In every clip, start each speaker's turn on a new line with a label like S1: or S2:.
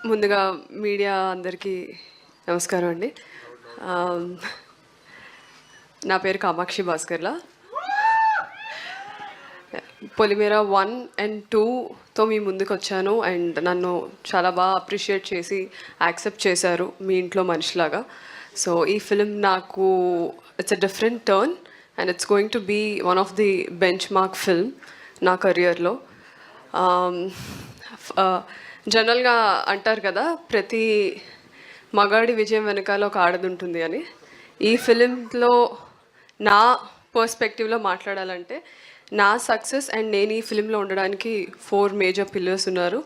S1: ముందుగా మీడియా అందరికీ నమస్కారం అండి. నా పేరు కామాక్షి భాస్కర్ల. పొలిమేర 1 and 2తో మీ ముందుకు వచ్చాను అండ్ నన్ను చాలా బాగా అప్రిషియేట్ చేసి యాక్సెప్ట్ చేశారు మీ ఇంట్లో మనిషిలాగా. సో ఈ ఫిలిం నాకు it's a different turn and it's going to be one of the benchmark film నా కెరియర్లో. జనరల్గా అంటారు కదా, ప్రతి మగాడి విజయం వెనకాల ఒక ఆడది ఉంటుంది అని. ఈ ఫిలింలో నా పర్స్పెక్టివ్లో మాట్లాడాలంటే నా సక్సెస్ అండ్ నేను ఈ ఫిలింలో ఉండడానికి 4 మేజర్ పిల్లర్స్ ఉన్నారు.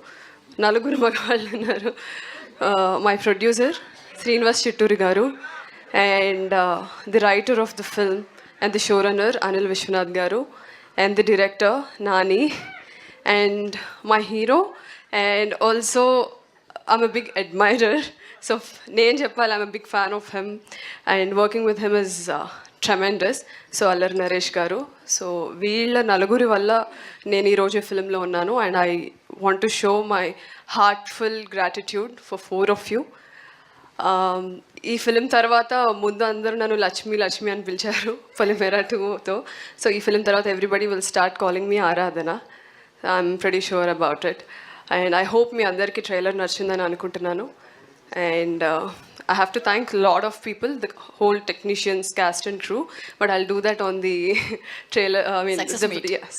S1: 4 మగవాళ్ళు ఉన్నారు. My producer Srinivas Chitturi garu and the writer of the film and the show runner Anil Vishwanath garu and the director Nani and my hero, and also I'm a big admirer, so నేను చెప్పాలి, I'm a big fan of him and working with him is tremendous. So Allari Naresh గారు, so వీళ్ళ నలుగురి వల్ల నేను ఈరోజు ఫిల్మ్లో ఉన్నాను and I want to show my heartful gratitude for 4 of you. ఈ ఫిలిం తర్వాత ముందు అందరూ నన్ను లక్ష్మి లక్ష్మి అని పిలిచారు పొలిమేర 2తో. సో ఈ ఫిలిం తర్వాత everybody will start calling me Aradhana. I'm pretty sure about it and I hope మీ అందరికీ ట్రైలర్ నచ్చిందని అనుకుంటున్నాను. And I have to thank a lot of people, the whole technicians, cast and crew, but I'll do that on the trailer,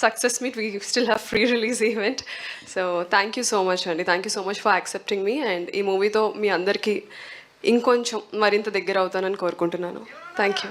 S1: success meet. We still have pre-release event. So thank you so much Andy, thank you so much for accepting me and ee movie tho మీ అందరికీ ఇంకొంచెం మరింత దగ్గర అవుతానని కోరుకుంటున్నాను. Thank you.